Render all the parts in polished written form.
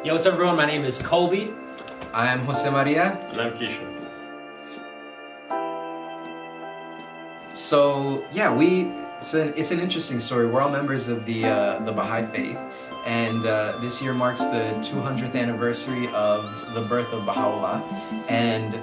Yo, what's up everyone? My name is Colby. I'm Jose Maria. And I'm Kishan. So yeah, it's an interesting story. We're all members of the Baha'i faith, and this year marks the 200th anniversary of the birth of Baha'u'llah. And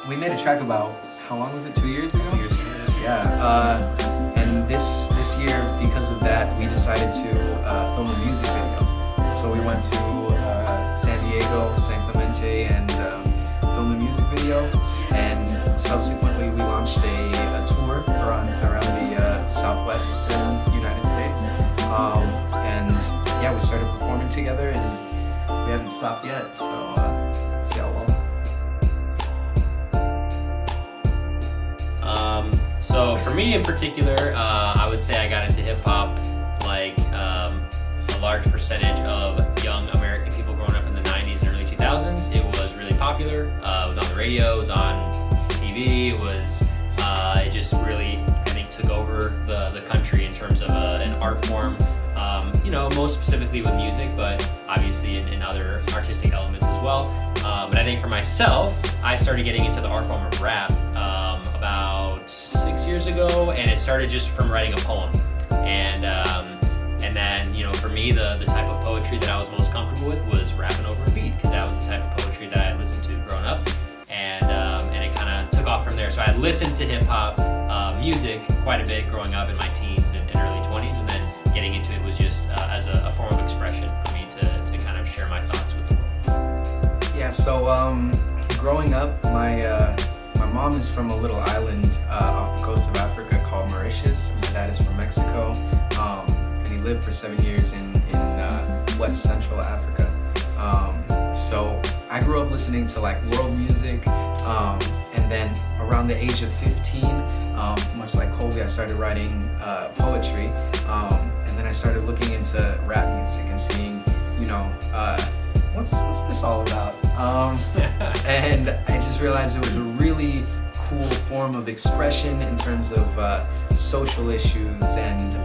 we made a track about, how long was it? 2 years ago? 2 years ago. Yeah. And this year, because of that, we decided to film a music video. So we went to San Diego, San Clemente, and filmed a music video. And subsequently, we launched a tour around the southwestern United States. And yeah, we started performing together, and we haven't stopped yet. So see how long. So for me in particular, I would say I got into hip hop like a large percentage of young American people growing up in the 90s and early 2000s. It was really popular. It was on the radio, it was on TV, it just really, I think, took over the country in terms of an art form, most specifically with music, but obviously in other artistic elements as well. But I think for myself, I started getting into the art form of rap about 6 years ago, and it started just from writing a poem. And then, for me, the type of poetry that I was most comfortable with was rapping over a beat, because that was the type of poetry that I listened to growing up, and it kind of took off from there. So I listened to hip hop music quite a bit growing up in my teens and early 20s, and then getting into it was just as a form of expression for me to kind of share my thoughts with the world. Yeah, so growing up, my mom is from a little island off the coast of Africa called Mauritius. My dad is from Mexico, and he lived for 7 years in West Central Africa. So I grew up listening to like world music, and then around the age of 15, much like Colby, I started writing poetry, and then I started looking into rap music and seeing, what's this all about? And I just realized it was a really cool form of expression in terms of social issues and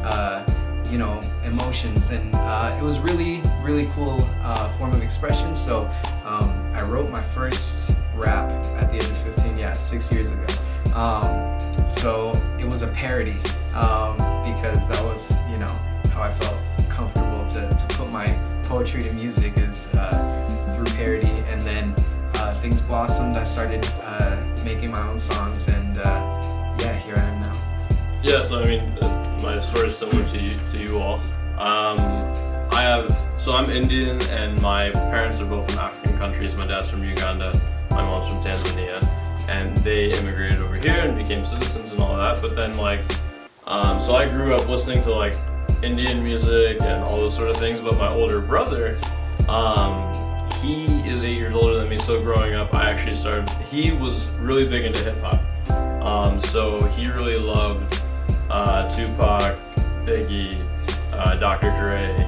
emotions, and it was really cool form of expression. So I wrote my first rap at the age of 15, 6 years ago. So it was a parody, because that was how I felt comfortable to put my poetry to music, is through parody. And then things blossomed. I started making my own songs, and here I am now. Yeah, so I mean, my story is similar to you all. I'm Indian, and my parents are both from African countries. My dad's from Uganda, my mom's from Tanzania, and they immigrated over here and became citizens and all that. But then so I grew up listening to like Indian music and all those sort of things. But my older brother, he is 8 years older than me, so growing up he was really big into hip hop. So he really loved Tupac, Biggie, Dr. Dre,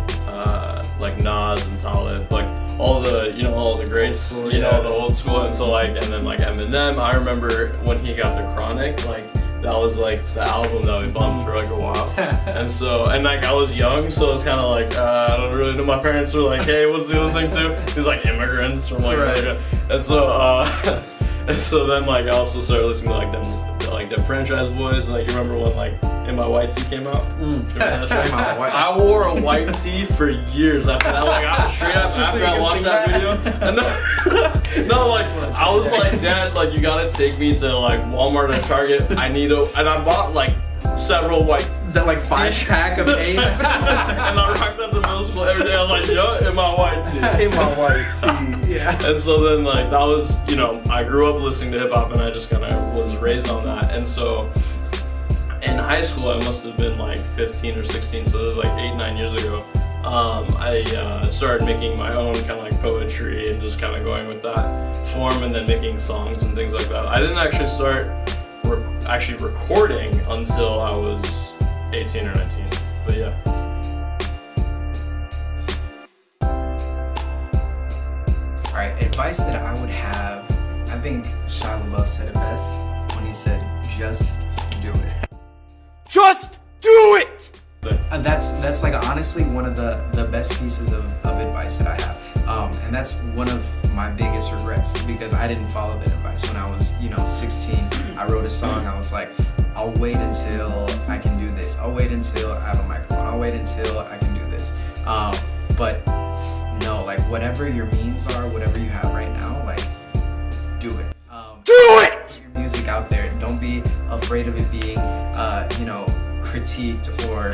like Nas and Talib, like all the greats, the old school. And so and then Eminem, I remember when he got the Chronic, that was the album that we bumped for a while. and I was young, so it's kind of I don't really know. My parents were like, hey, what's he listening to? He's immigrants from Right. And so then I also started listening to the Franchise Boys. You remember when In My White Tee came out? I wore a white tee for years after that. I was straight up after I watched that video. And I was like, Dad, you gotta take me to Walmart and Target. And I bought several white. That 5-pack of paints. And I rocked that to middle school every day. I was like, yo, in my white tee. In my white tee, yeah. And so then that was, I grew up listening to hip hop, and I just kind of was raised on that. And so in high school, I must have been 15 or 16, so it was 8-9 years ago. I started making my own kind of poetry and just kind of going with that form, and then making songs and things like that. I didn't actually start recording until I was 18 or 19, but yeah. Alright, advice that I would have, I think Shia LaBeouf said it best when he said, just do it. Just do it! That's honestly one of the best pieces of advice that I have. And that's one of my biggest regrets, because I didn't follow that advice. When I was, 16, I wrote a song. I was like, I'll wait until I can do this. I'll wait until I have a microphone. I'll wait until I can do this. But no, like whatever your means are, whatever you have right now, like do it. Do it! Put your music out there. Don't be afraid of it being, critiqued or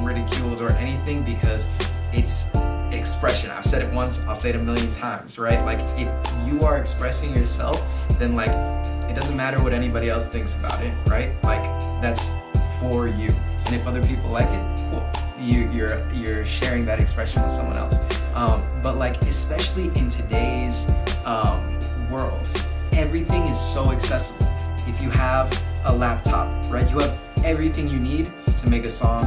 ridiculed or anything, because it's expression. I've said it once, I'll say it a million times, right? Like if you are expressing yourself, then like it doesn't matter what anybody else thinks about it, right? Like that's for you. And if other people like it, cool. You're sharing that expression with someone else. But like especially in today's world, everything is so accessible. If you have a laptop, right, you have everything you need to make a song.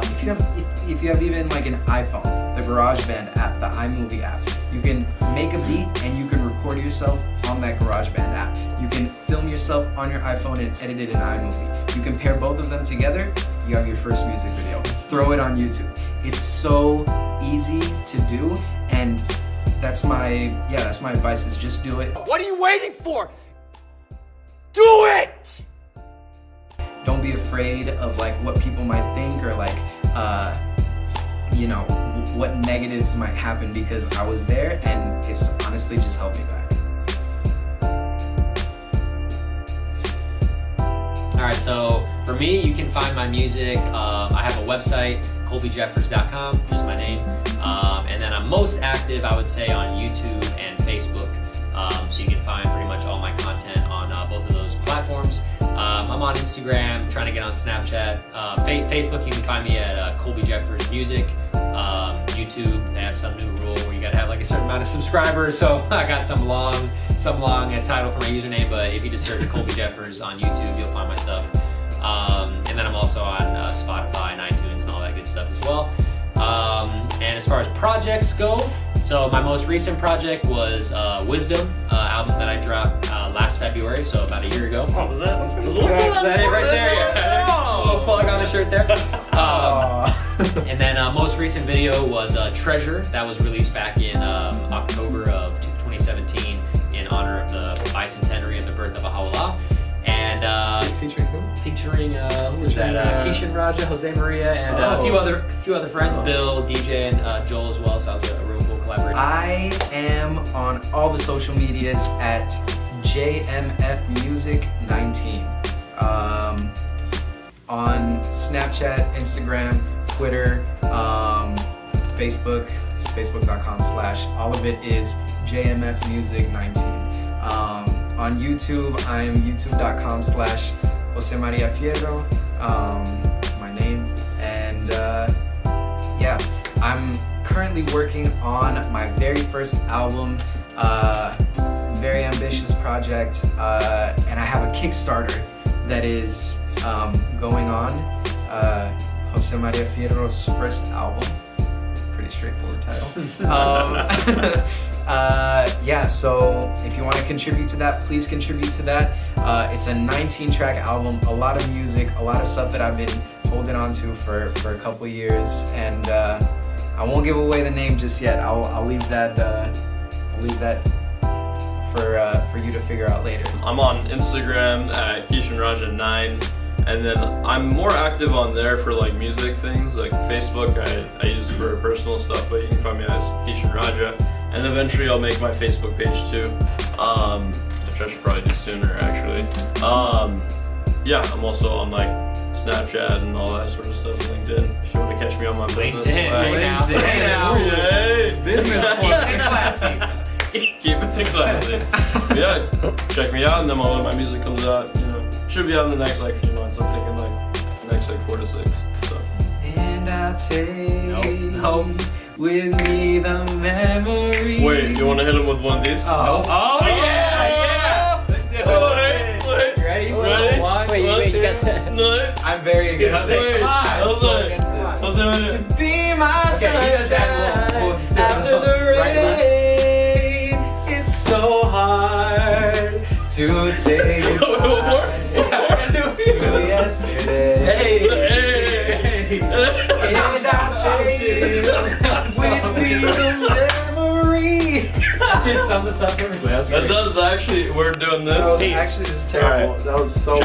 If you have even like an iPhone, the GarageBand app, the iMovie app, you can make a beat and you can record yourself on that GarageBand app. You can film yourself on your iPhone and edit it in iMovie. You can pair both of them together, you have your first music video. Throw it on YouTube. It's so easy to do, and that's my advice, is just do it. What are you waiting for? Do it! Don't be afraid of like what people might think, or like what negatives might happen, because I was there and it's honestly just helped me back. Alright, so for me, you can find my music. I have a website, colbyjeffers.com, just my name. And then I'm most active, I would say, on YouTube and Facebook. So you can find pretty much all my content on both of those platforms. I'm on Instagram, trying to get on Snapchat. Facebook, you can find me at Colby Jeffers Music. YouTube, they have some new rule where you gotta have like a certain amount of subscribers, so I got some long title for my username, but if you just search Colby Jeffers on YouTube, you'll find my stuff. And then I'm also on Spotify and iTunes and all that good stuff as well. And as far as projects go, so my most recent project was Wisdom, album that I dropped last February, so about a year ago. What was that? What's That right there. Yeah. Just a little plug on the shirt there. And then most recent video was Treasure, that was released back in October of 2017 in honor of the bicentenary of the birth of Baha'u'llah. And Featuring who? featuring who was that? Kishan, Raja, Jose Maria, and a few other friends, Bill, DJ, and Joel as well. So that was a real cool collaboration. I am on all the social medias at JMF Music 19. On Snapchat, Instagram, Twitter, Facebook, facebook.com/ all of it is JMF Music 19. On YouTube, I'm youtube.com/ Jose Maria Fierro, my name, and yeah, I'm currently working on my very first album, very ambitious project, and I have a Kickstarter that is going on, Jose Maria Fierro's first album, pretty straightforward title. Yeah, so if you want to contribute to that, please contribute to that. It's a 19-track album, a lot of music, a lot of stuff that I've been holding on to for a couple years, and I won't give away the name just yet. I'll leave that for you to figure out later. I'm on Instagram at KishanRaja9, and then I'm more active on there for like music things. Like Facebook, I use for personal stuff, but you can find me as Kishan Raja. And eventually I'll make my Facebook page too, which I should probably do sooner actually. Yeah, I'm also on like Snapchat and all that sort of stuff, LinkedIn. If you want to catch me on my business. Hey now. Yay! Business Classy. Keep it classy. Yeah, check me out, and then when my music comes out, should be out in the next like few months. I'm thinking like the next like 4 to 6. So. And I'll take Nope. with me the memory. Wait, you want to hit him with one of these? Oh yeah. Let's do it. Wait. You ready? Ready? One, wait, you got to. No. I'm very against Wait. this. I'm so against this. To be my sunshine after the rain. It's so hard to say goodbye to yesterday. And I'll take with me the memory just summed this up perfectly. That was That great. does actually. We're doing this. That was Peace. actually just terrible. Alright. That was so